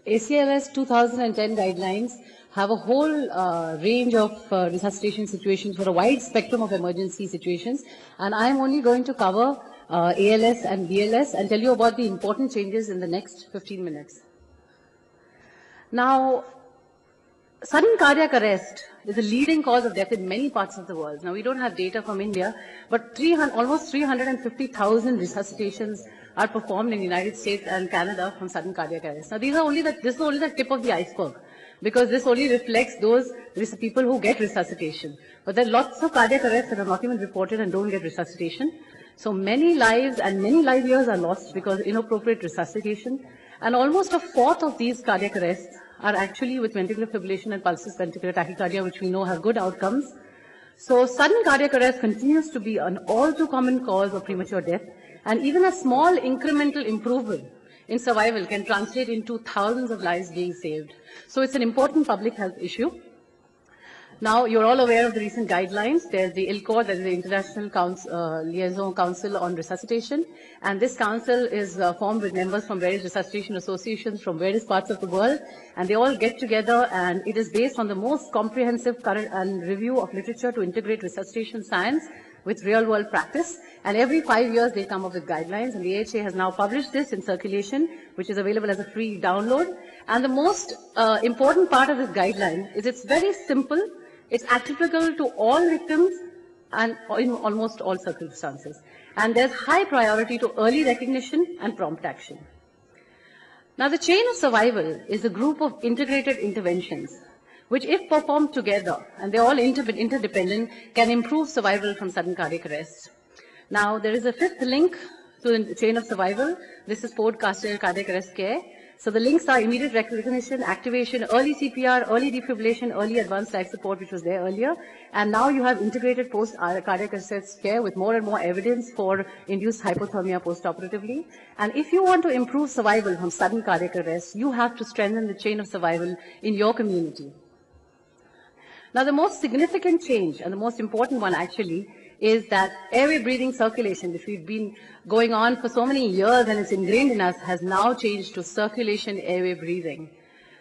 ACLS 2010 guidelines have a whole range of resuscitation situations for a wide spectrum of emergency situations, and I am only going to cover ALS and BLS and tell you about the important changes in the next 15 minutes. Now, sudden cardiac arrest is a leading cause of death in many parts of the world. Now, we don't have data from India, but almost 350,000 resuscitations are performed in the United States and Canada from sudden cardiac arrest. Now, this is only the tip of the iceberg, because this only reflects those people who get resuscitation. But there are lots of cardiac arrests that are not even reported and don't get resuscitation. So many lives and many life years are lost because of inappropriate resuscitation. And almost a fourth of these cardiac arrests are actually with ventricular fibrillation and pulsus ventricular tachycardia, which we know have good outcomes. So sudden cardiac arrest continues to be an all too common cause of premature death, and even a small incremental improvement in survival can translate into thousands of lives being saved. So it's an important public health issue. Now, you're all aware of the recent guidelines. There's the ILCOR, that is the International Liaison Council on Resuscitation, and this council is formed with members from various resuscitation associations from various parts of the world, and they all get together, and it is based on the most comprehensive current and review of literature to integrate resuscitation science with real-world practice. And every 5 years they come up with guidelines, and the AHA has now published this in circulation, which is available as a free download. And the most important part of this guideline is it's very simple. It's applicable to all victims and in almost all circumstances. And there's high priority to early recognition and prompt action. Now, the chain of survival is a group of integrated interventions, which, if performed together, and they're all interdependent, can improve survival from sudden cardiac arrest. Now, there is a fifth link to the chain of survival. This is post-cardiac arrest care. So the links are immediate recognition, activation, early CPR, early defibrillation, early advanced life support, which was there earlier. And now you have integrated post-cardiac arrest care with more and more evidence for induced hypothermia post-operatively. And if you want to improve survival from sudden cardiac arrest, you have to strengthen the chain of survival in your community. Now, the most significant change, and the most important one actually, is that airway breathing circulation, which we've been going on for so many years and it's ingrained in us, has now changed to circulation airway breathing.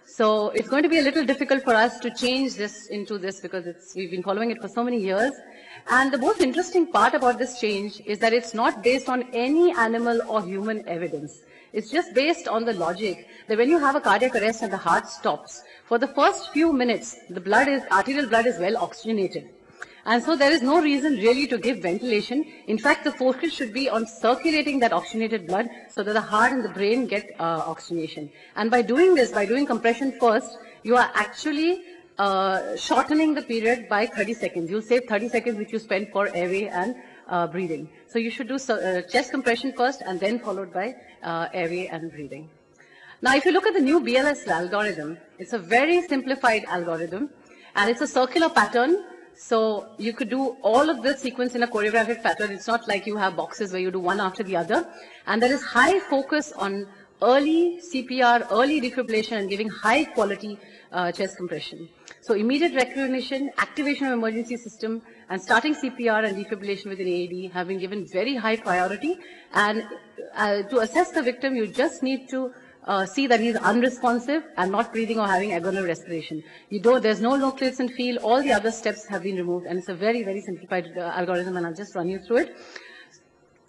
So it's going to be a little difficult for us to change this into this because we've been following it for so many years. And the most interesting part about this change is that it's not based on any animal or human evidence. It's just based on the logic that when you have a cardiac arrest and the heart stops, for the first few minutes, the arterial blood is well oxygenated. And so there is no reason really to give ventilation. In fact, the focus should be on circulating that oxygenated blood so that the heart and the brain get oxygenation. And by doing this, by doing compression first, you are actually shortening the period by 30 seconds. You'll save 30 seconds which you spend for airway and breathing. So you should do chest compression first and then followed by airway and breathing. Now, if you look at the new BLS algorithm, it's a very simplified algorithm, and it's a circular pattern. So you could do all of this sequence in a choreographic pattern. It's not like you have boxes where you do one after the other. And there is high focus on early CPR, early defibrillation, and giving high quality chest compression. So immediate recognition, activation of emergency system, and starting CPR and defibrillation with an AED have been given very high priority. And to assess the victim, you just need to see that he's unresponsive and not breathing or having agonal respiration. There's no low clips and feel. All the other steps have been removed, and it's a very, very simplified algorithm, and I'll just run you through it.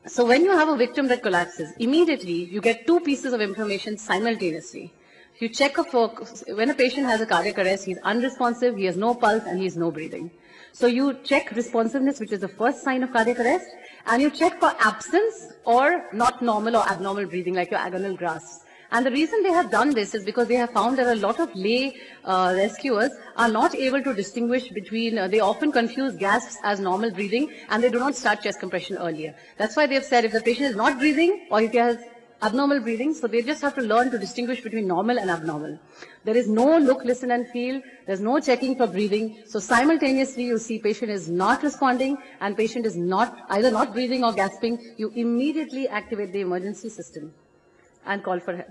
So when you have a victim that collapses, immediately you get two pieces of information simultaneously. You check when a patient has a cardiac arrest, he's unresponsive, he has no pulse, and he has no breathing. So you check responsiveness, which is the first sign of cardiac arrest, and you check for absence or not normal or abnormal breathing, like your agonal grasp. And the reason they have done this is because they have found that a lot of lay rescuers are not able to distinguish between, they often confuse gasps as normal breathing, and they do not start chest compression earlier. That's why they've said if the patient is not breathing or if he has abnormal breathing, so they just have to learn to distinguish between normal and abnormal. There is no look, listen, and feel. There's no checking for breathing. So simultaneously, you see patient is not responding and patient is either not breathing or gasping. You immediately activate the emergency system and call for help.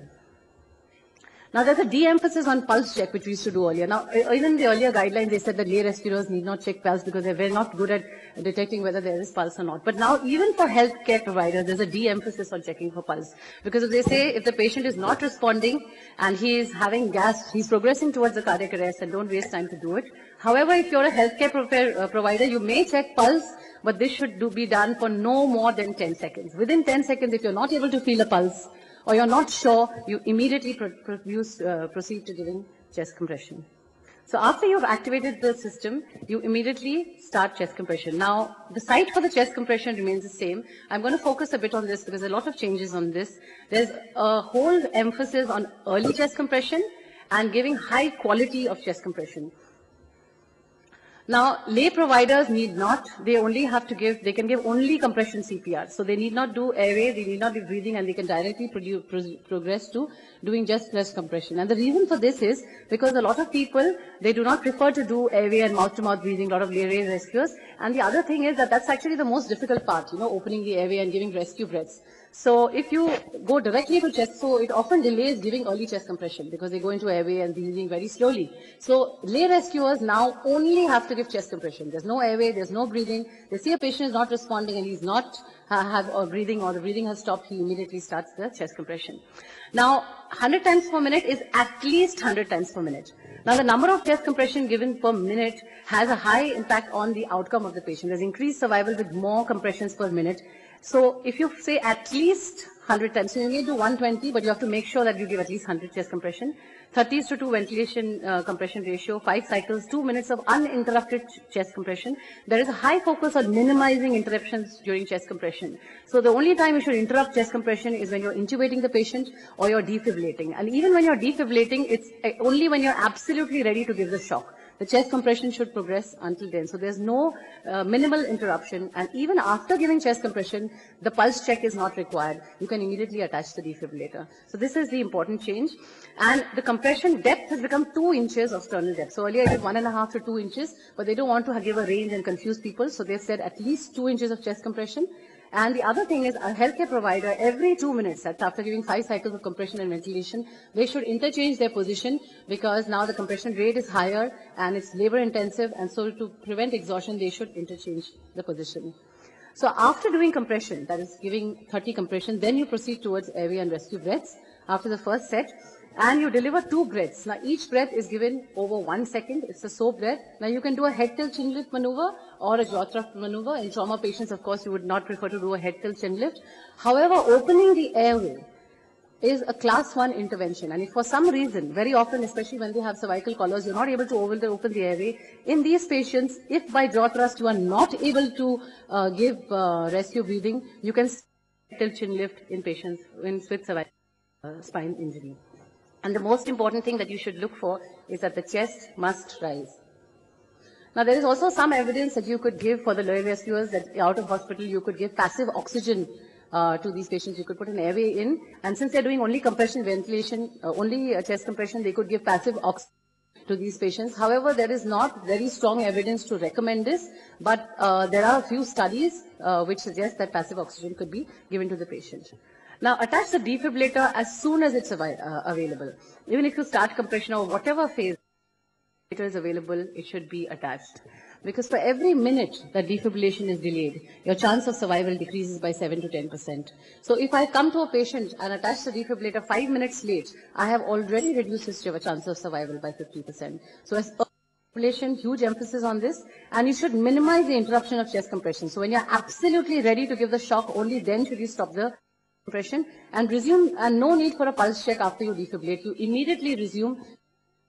Now, there's a de-emphasis on pulse check, which we used to do earlier. Now, even in the earlier guidelines, they said that lay rescuers need not check pulse because they were not good at detecting whether there is pulse or not. But now, even for healthcare providers, there's a de-emphasis on checking for pulse. Because if they say if the patient is not responding and he is having gas, he's progressing towards the cardiac arrest, and don't waste time to do it. However, if you're a healthcare provider, you may check pulse, but this should be done for no more than 10 seconds. Within 10 seconds, if you're not able to feel a pulse, or you're not sure, you immediately proceed to giving chest compression. So after you've activated the system, you immediately start chest compression. Now, the site for the chest compression remains the same. I'm going to focus a bit on this because there are a lot of changes on this. There's a whole emphasis on early chest compression and giving high quality of chest compression. Now, lay providers need not, they can give only compression CPR. So they need not do airway, they need not be breathing, and they can directly progress to doing just chest compression. And the reason for this is because a lot of people, they do not prefer to do airway and mouth-to-mouth breathing, a lot of lay rescuers. And the other thing is that that's actually the most difficult part, opening the airway and giving rescue breaths. So if you go directly to chest, so it often delays giving early chest compression because they go into airway and breathing very slowly. So lay rescuers now only have to give chest compression. There's no airway, there's no breathing. They see a patient is not responding and he's not breathing, or the breathing has stopped, he immediately starts the chest compression. Now, 100 times per minute is at least 100 times per minute. Now, the number of chest compression given per minute has a high impact on the outcome of the patient. There's increased survival with more compressions per minute. So if you say at least 100 times, so you may do 120, but you have to make sure that you give at least 100 chest compression. 30:2 ventilation compression ratio, 5 cycles, 2 minutes of uninterrupted chest compression. There is a high focus on minimizing interruptions during chest compression. So the only time you should interrupt chest compression is when you're intubating the patient or you're defibrillating. And even when you're defibrillating, it's only when you're absolutely ready to give the shock. The chest compression should progress until then. So there's no minimal interruption. And even after giving chest compression, the pulse check is not required. You can immediately attach the defibrillator. So this is the important change. And the compression depth has become 2 inches of sternal depth. So earlier it was 1.5 to 2 inches, but they don't want to give a range and confuse people. So they've said at least 2 inches of chest compression. And the other thing is a healthcare provider, every 2 minutes, that's after giving 5 cycles of compression and ventilation, they should interchange their position because now the compression rate is higher and it's labor intensive, and so to prevent exhaustion, they should interchange the position. So after doing compression, that is giving 30 compression, then you proceed towards airway and rescue breaths after the first set. And you deliver 2 breaths. Now, each breath is given over 1 second. It's a SOAP breath. Now, you can do a head tilt chin lift maneuver or a jaw thrust maneuver. In trauma patients, of course, you would not prefer to do a head tilt chin lift. However, opening the airway is a class 1 intervention. And if for some reason, very often, especially when they have cervical collars, you're not able to open the airway, in these patients, if by jaw thrust you are not able to give rescue breathing, you can tilt chin lift in patients with cervical spine injury. And the most important thing that you should look for is that the chest must rise. Now, there is also some evidence that you could give for the lay rescuers that out of hospital you could give passive oxygen to these patients. You could put an airway in, and since they're doing only compression, ventilation, only chest compression, they could give passive oxygen to these patients. However, there is not very strong evidence to recommend this, but there are a few studies which suggest that passive oxygen could be given to the patient. Now, attach the defibrillator as soon as it's available. Even if you start compression or whatever phase it is available, it should be attached. Because for every minute that defibrillation is delayed, your chance of survival decreases by 7 to 10%. So if I come to a patient and attach the defibrillator 5 minutes late, I have already reduced his chance of survival by 50%. So as defibrillation, huge emphasis on this, and you should minimize the interruption of chest compression. So when you're absolutely ready to give the shock, only then should you stop the compression and resume, and no need for a pulse check after you defibrillate. You immediately resume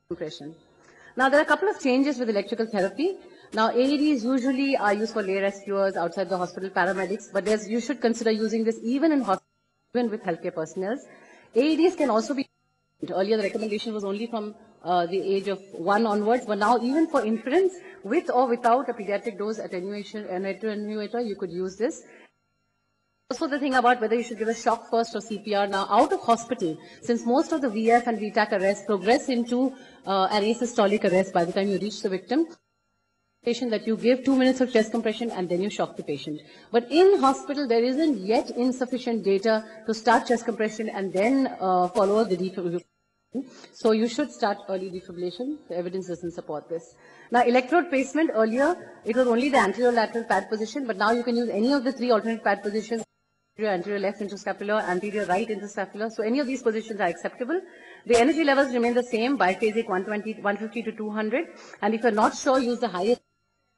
compression. Now, there are a couple of changes with electrical therapy. Now, AEDs usually are used for lay rescuers outside the hospital, paramedics, but you should consider using this even in hospital, even with healthcare personnel. AEDs can also be, earlier the recommendation was only from the age of 1 onwards, but now even for infants, with or without a pediatric dose attenuator, you could use this. Also the thing about whether you should give a shock first or CPR. Now, out of hospital, since most of the VF and VTAC arrests progress into an asystolic arrest by the time you reach the victim, that you give 2 minutes of chest compression and then you shock the patient. But in hospital, there isn't yet insufficient data to start chest compression and then follow the defibrillation. So you should start early defibrillation. The evidence doesn't support this. Now, electrode placement, earlier, it was only the anterior lateral pad position, but now you can use any of the three alternate pad positions, anterior left interscapular, anterior right interscapular. So any of these positions are acceptable. The energy levels remain the same, biphasic 120, 150 to 200. And if you're not sure, use the highest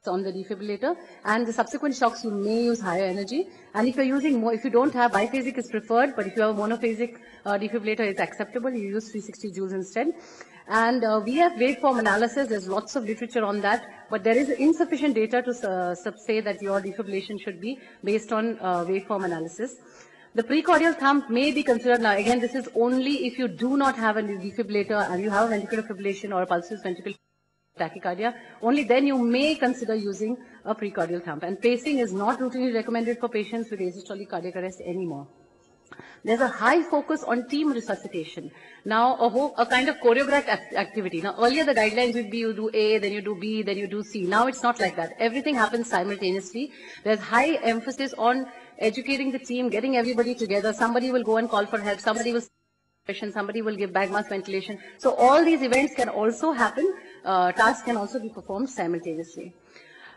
on the defibrillator, and the subsequent shocks you may use higher energy. And if you're using more, if you don't have, biphasic is preferred, but if you have a monophasic defibrillator, it's acceptable. You use 360 joules instead. And we have waveform analysis. There's lots of literature on that, but there is insufficient data to say that your defibrillation should be based on waveform analysis. The precordial thumb may be considered. Now, again, this is only if you do not have a defibrillator and you have a ventricular fibrillation or a pulsus ventricular tachycardia, only then you may consider using a precordial thumb. And pacing is not routinely recommended for patients with asystolic cardiac arrest anymore. There's a high focus on team resuscitation. Now, a kind of choreographed activity. Now, earlier the guidelines would be you do A, then you do B, then you do C. Now it's not like that. Everything happens simultaneously. There's high emphasis on educating the team, getting everybody together. Somebody will go and call for help. Somebody will give bag mask ventilation. So all these events can also happen. Tasks can also be performed simultaneously.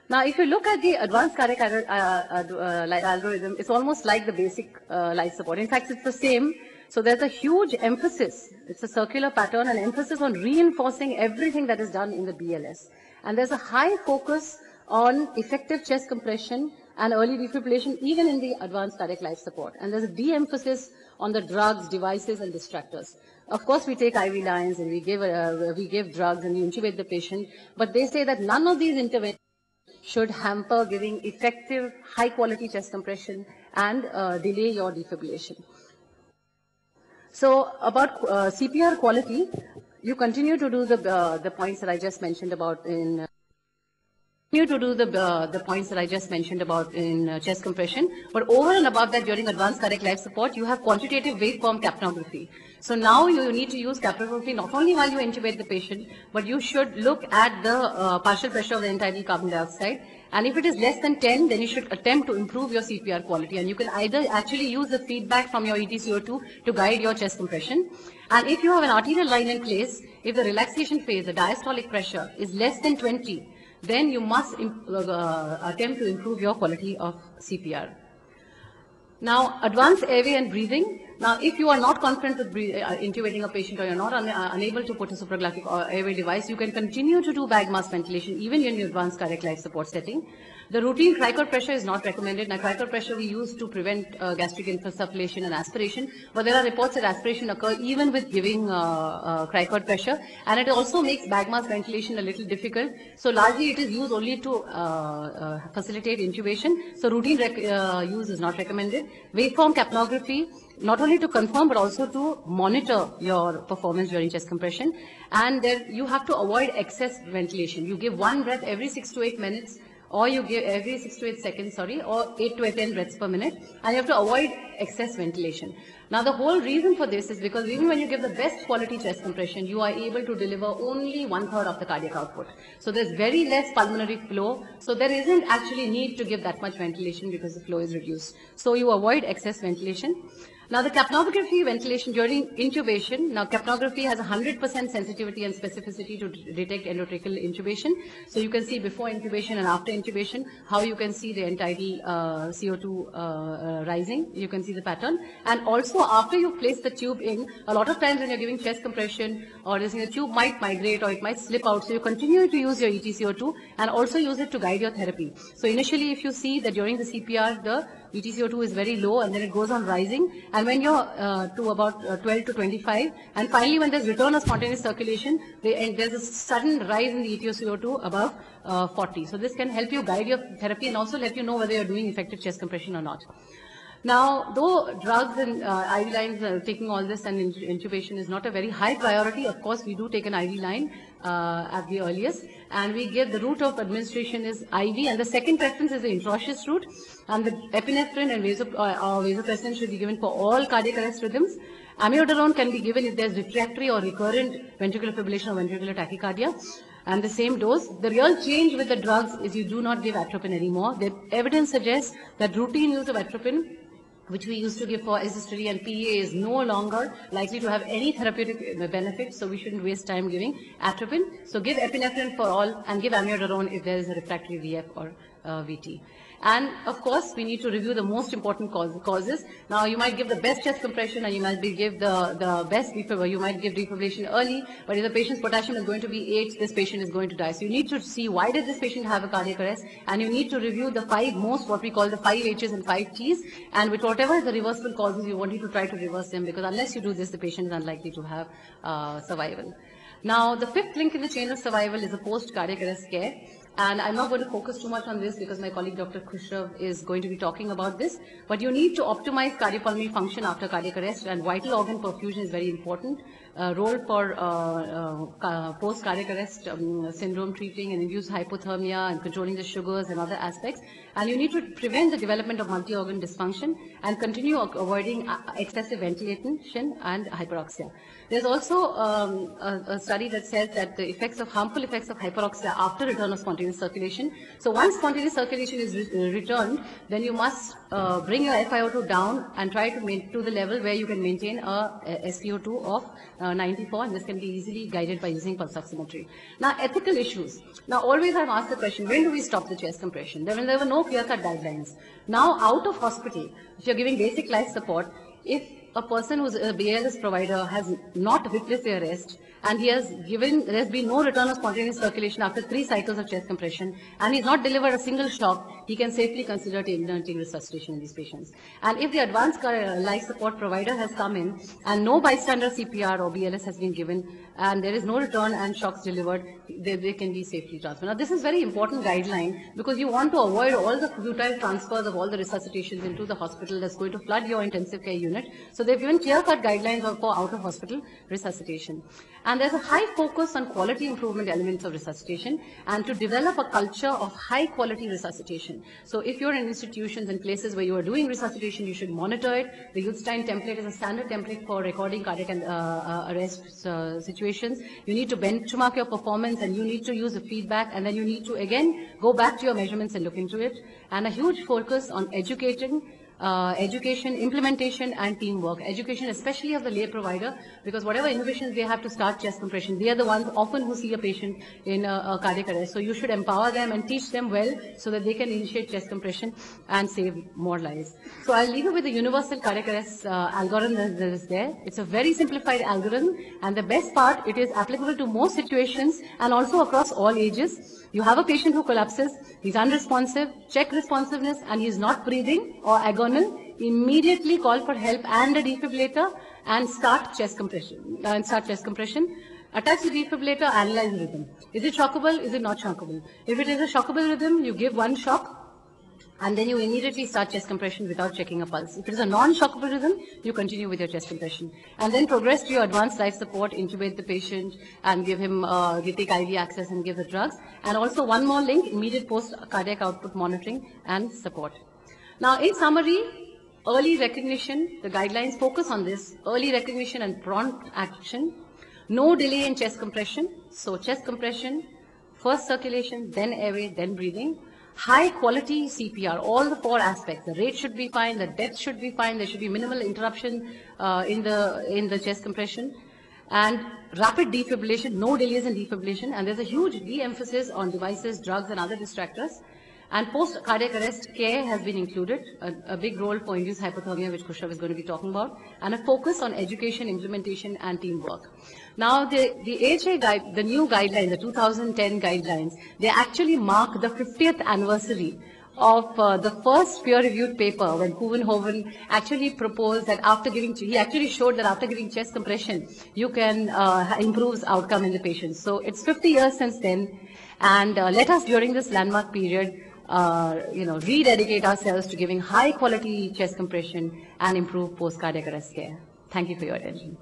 Now, if you look at the advanced cardiac algorithm, it's almost like the basic life support. In fact, it's the same. So there's a huge emphasis. It's a circular pattern, an emphasis on reinforcing everything that is done in the BLS. And there's a high focus on effective chest compression and early defibrillation, even in the advanced cardiac life support. And there's a de-emphasis on the drugs, devices, and distractors. Of course, we take IV lines and we give drugs and we intubate the patient, but they say that none of these interventions should hamper giving effective, high-quality chest compression and delay your defibrillation. So about CPR quality, you continue to do the points that I just mentioned about in chest compression, but over and above that, during advanced cardiac life support, you have quantitative waveform capnography. So now you need to use capnography not only while you intubate the patient, but you should look at the partial pressure of the end-tidal carbon dioxide. And if it is less than 10, then you should attempt to improve your CPR quality. And you can either actually use the feedback from your ETCO2 to guide your chest compression. And if you have an arterial line in place, if the relaxation phase, the diastolic pressure is less than 20, then you must attempt to improve your quality of CPR. Now, advanced airway and breathing. Now, if you are not confident with intubating a patient or you're not unable to put a supraglottic or airway device, you can continue to do bag mask ventilation even in your advanced cardiac life support setting. The routine cricot pressure is not recommended. Now, cricot pressure we use to prevent gastric insufflation and aspiration, but there are reports that aspiration occur even with giving cricot pressure, and it also makes bag mask ventilation a little difficult. So largely it is used only to facilitate intubation. So routine use is not recommended. Waveform capnography, not only to confirm but also to monitor your performance during chest compression. And then you have to avoid excess ventilation. You give one breath every 6 to 8 minutes, or you give every 6 to 8 seconds, or 8 to 10 breaths per minute, and you have to avoid excess ventilation. Now, the whole reason for this is because even when you give the best quality chest compression, you are able to deliver only 1/3 of the cardiac output. So there's very less pulmonary flow, so there isn't actually need to give that much ventilation because the flow is reduced. So you avoid excess ventilation. Now, the capnography ventilation during intubation, now capnography has 100% sensitivity and specificity to detect endotracheal intubation. So you can see before intubation and after intubation, how you can see the end-tidal CO2 rising. You can see the pattern. And also after you place the tube in, a lot of times when you're giving chest compression or the tube might migrate or it might slip out. So you continue to use your ETCO2 and also use it to guide your therapy. So initially if you see that during the CPR, the ETCO2 is very low and then it goes on rising, and when you're to about 12 to 25, and finally when there's return of spontaneous circulation, there's a sudden rise in the ETCO2 above 40. So this can help you guide your therapy and also let you know whether you're doing effective chest compression or not. Now, though drugs and IV lines, taking all this and intubation is not a very high priority, of course we do take an IV line at the earliest, and we give the route of administration is IV, and the second preference is the intraosseous route, and the epinephrine and vasopressin should be given for all cardiac arrest rhythms. Amiodarone can be given if there's refractory or recurrent ventricular fibrillation or ventricular tachycardia, and the same dose. The real change with the drugs is you do not give atropine anymore. The evidence suggests that routine use of atropine which we used to give for SSTD and PA, is no longer likely to have any therapeutic benefit, so we shouldn't waste time giving atropine. So give epinephrine for all and give amiodarone if there is a refractory VF or VT. And of course, we need to review the most important causes. Now, you might give the best chest compression and you might give the best defibrillation. You might give defibrillation early, but if the patient's potassium is going to be 8, this patient is going to die. So you need to see why did this patient have a cardiac arrest, and you need to review the 5 most, what we call the 5 H's and 5 T's, and with whatever the reversible causes, you want to try to reverse them, because unless you do this, the patient is unlikely to have survival. Now, the 5th link in the chain of survival is the post-cardiac arrest care. And I'm not going to focus too much on this because my colleague Dr. Khusrav is going to be talking about this. But you need to optimize cardiopulmonary function after cardiac arrest, and vital organ perfusion is very important. Role for post-cardiac arrest syndrome treating and induced hypothermia and controlling the sugars and other aspects. And you need to prevent the development of multi-organ dysfunction and continue avoiding excessive ventilation and hyperoxia. There's also a study that says that the harmful effects of hyperoxia after return of spontaneous circulation. So once spontaneous circulation is returned, then you must bring your FiO2 down and try to the level where you can maintain a SpO2 of 94, and this can be easily guided by using pulse oximetry. Now, ethical issues. Now, always I've asked the question, when do we stop the chest compression? There were no clear-cut guidelines. Now, out of hospital, if you're giving basic life support, if a person who's a BLS provider has not witnessed the arrest, and there's been no return of spontaneous circulation after 3 cycles of chest compression, and he's not delivered a single shock, he can safely consider taking resuscitation in these patients. And if the advanced life support provider has come in and no bystander CPR or BLS has been given, and there is no return and shocks delivered, they can be safely transferred. Now, this is very important guideline because you want to avoid all the futile transfers of all the resuscitations into the hospital that's going to flood your intensive care unit. So they've given clear-cut guidelines for out-of-hospital resuscitation. And there's a high focus on quality improvement elements of resuscitation and to develop a culture of high-quality resuscitation. So if you're in institutions and places where you are doing resuscitation, you should monitor it. The Youthstein template is a standard template for recording cardiac arrest situations. You need to benchmark your performance and you need to use the feedback, and then you need to again go back to your measurements and look into it. And a huge focus on education, implementation, and teamwork. Education, especially of the lay provider, because whatever innovations they have to start chest compression, they are the ones often who see a patient in a cardiac arrest. So you should empower them and teach them well so that they can initiate chest compression and save more lives. So I'll leave you with the universal cardiac arrest algorithm that is there. It's a very simplified algorithm, and the best part, it is applicable to most situations and also across all ages. You have a patient who collapses, he's unresponsive, check responsiveness, and he's not breathing or agonal, immediately call for help and a defibrillator and start chest compression. Attach the defibrillator, analyze the rhythm. Is it shockable? Is it not shockable? If it is a shockable rhythm, you give 1 shock, and then you immediately start chest compression without checking a pulse. If it is a non-shockable rhythm, you continue with your chest compression. And then progress to your advanced life support, intubate the patient and give him, take IV access and give the drugs. And also one more link, immediate post-cardiac output monitoring and support. Now, in summary, early recognition, the guidelines focus on this, early recognition and prompt action, no delay in chest compression. So chest compression, first circulation, then airway, then breathing. High quality CPR, all the 4 aspects. The rate should be fine, the depth should be fine, there should be minimal interruption in the chest compression. And rapid defibrillation, no delays in defibrillation. And there's a huge de-emphasis on devices, drugs and other distractors. And post-cardiac arrest care has been included, a big role for induced hypothermia, which Khusrav is going to be talking about, and a focus on education, implementation, and teamwork. Now, the AHA the new guidelines, the 2010 guidelines, they actually mark the 50th anniversary of the first peer-reviewed paper when Kouwenhoven actually proposed that he actually showed that after giving chest compression, you can improve outcome in the patient. So it's 50 years since then, and let us during this landmark period rededicate ourselves to giving high quality chest compression and improve post-cardiac arrest care. Thank you for your attention.